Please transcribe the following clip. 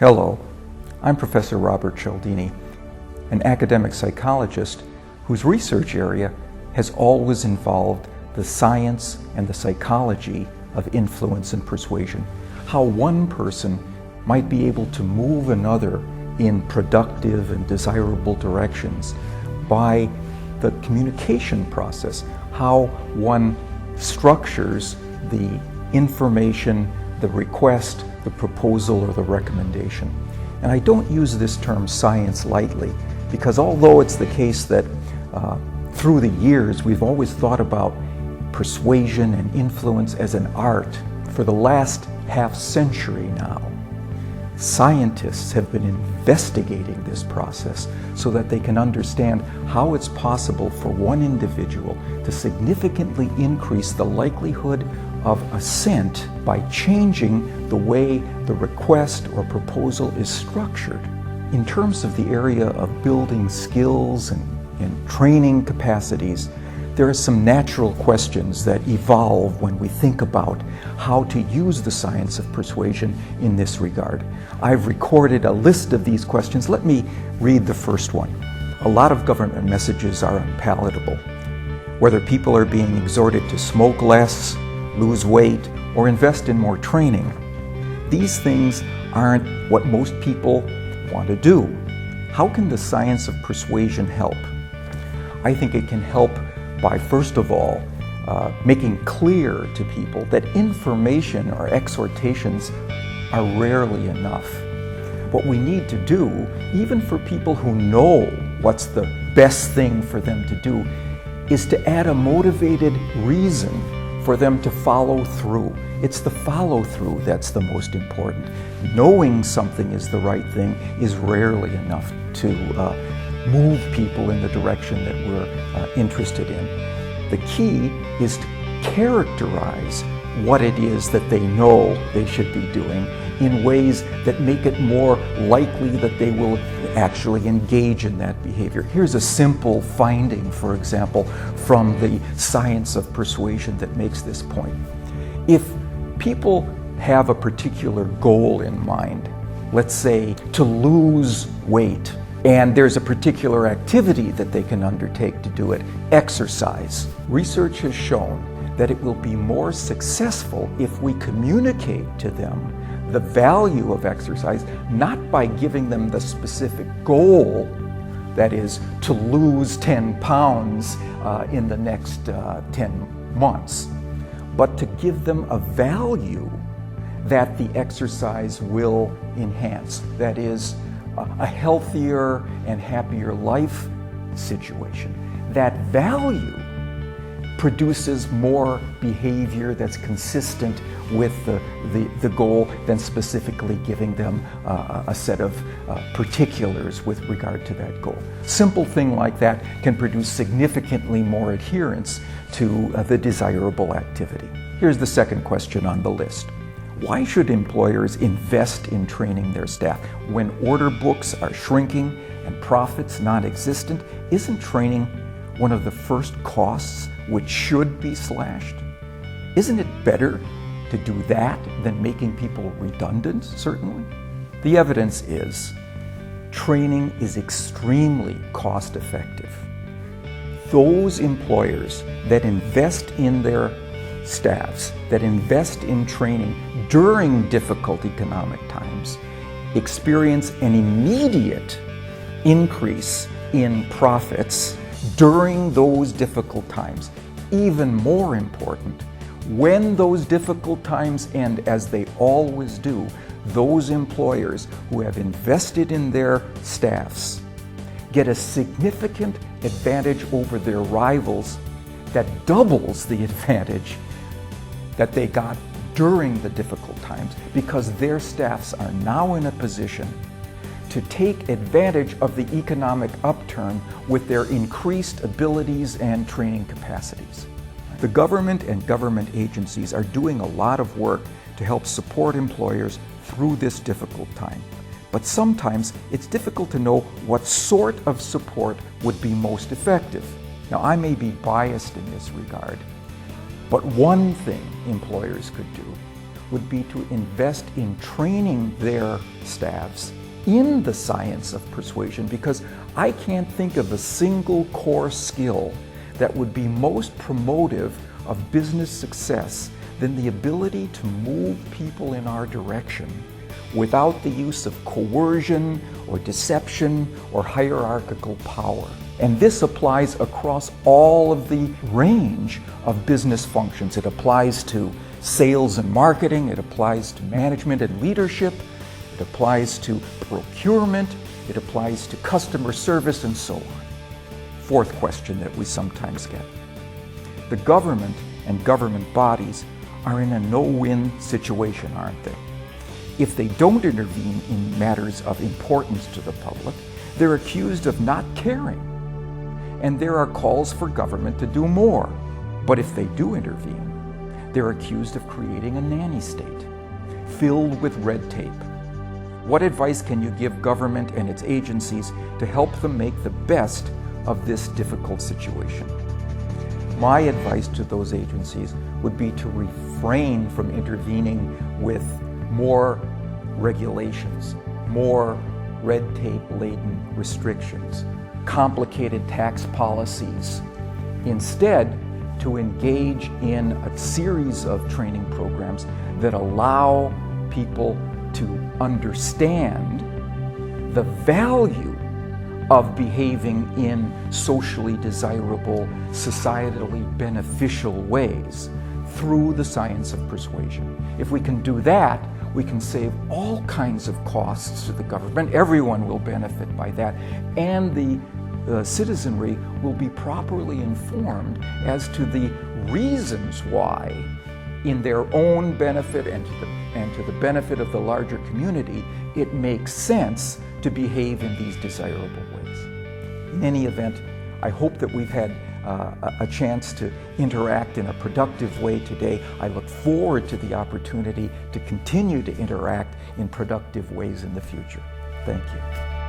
Hello, I'm Professor Robert Cialdini, an academic psychologist whose research area has always involved the science and the psychology of influence and persuasion, how one person might be able to move another in productive and desirable directions by the communication process, how one structures the information, the request, the proposal, or the recommendation. And I don't use this term science lightly, because although it's the case that through the years we've always thought about persuasion and influence as an art, for the last half century now, scientists have been investigating this process so that they can understand how it's possible for one individual to significantly increase the likelihood of assent by changing the way the request or proposal is structured. In terms of the area of building skills and training capacities, there are some natural questions that evolve when we think about how to use the science of persuasion in this regard. I've recorded a list of these questions. Let me read the first one. A lot of government messages are unpalatable. Whether people are being exhorted to smoke less, lose weight, or invest in more training, these things aren't what most people want to do. How can the science of persuasion help? I think it can help by, first of all, making clear to people that information or exhortations are rarely enough. What we need to do, even for people who know what's the best thing for them to do, is to add a motivated reason for them to follow through. It's the follow through that's the most important. Knowing something is the right thing is rarely enough to move people in the direction that we're interested in. The key is to characterize what it is that they know they should be doing in ways that make it more likely that they will actually engage in that behavior. Here's a simple finding, for example, from the science of persuasion that makes this point. If people have a particular goal in mind, let's say to lose weight, and there's a particular activity that they can undertake to do it, exercise. Research has shown that it will be more successful if we communicate to them the value of exercise, not by giving them the specific goal, that is, to lose 10 pounds in the next 10 months, but to give them a value that the exercise will enhance, that is, a healthier and happier life situation. That value produces more behavior that's consistent with the goal than specifically giving them a set of particulars with regard to that goal. Simple thing like that can produce significantly more adherence to the desirable activity. Here's the second question on the list. Why should employers invest in training their staff? When order books are shrinking and profits non-existent, isn't training one of the first costs which should be slashed? Isn't it better to do that than making people redundant, certainly? The evidence is training is extremely cost-effective. Those employers that invest in their staffs, that invest in training during difficult economic times, experience an immediate increase in profits during those difficult times. Even more important, when those difficult times end, as they always do, those employers who have invested in their staffs get a significant advantage over their rivals that doubles the advantage that they got during the difficult times, because their staffs are now in a position to take advantage of the economic upturn with their increased abilities and training capacities. The government and government agencies are doing a lot of work to help support employers through this difficult time. But sometimes it's difficult to know what sort of support would be most effective. Now, I may be biased in this regard, but one thing employers could do would be to invest in training their staffs in the science of persuasion, because I can't think of a single core skill that would be most promotive of business success than the ability to move people in our direction without the use of coercion or deception or hierarchical power. And this applies across all of the range of business functions. It applies to sales and marketing, it applies to management and leadership, it applies to procurement, it applies to customer service, and so on. Fourth question that we sometimes get. The government and government bodies are in a no-win situation, aren't they? If they don't intervene in matters of importance to the public, they're accused of not caring. And there are calls for government to do more. But if they do intervene, they're accused of creating a nanny state, filled with red tape. What advice can you give government and its agencies to help them make the best of this difficult situation? My advice to those agencies would be to refrain from intervening with more regulations, more red tape-laden restrictions, complicated tax policies. Instead, to engage in a series of training programs that allow people to understand the value of behaving in socially desirable, societally beneficial ways through the science of persuasion. If we can do that, we can save all kinds of costs to the government. Everyone will benefit by that, and the citizenry will be properly informed as to the reasons why, in their own benefit and to the benefit of the larger community, it makes sense to behave in these desirable ways. In any event, I hope that we've had a chance to interact in a productive way today. I look forward to the opportunity to continue to interact in productive ways in the future. Thank you.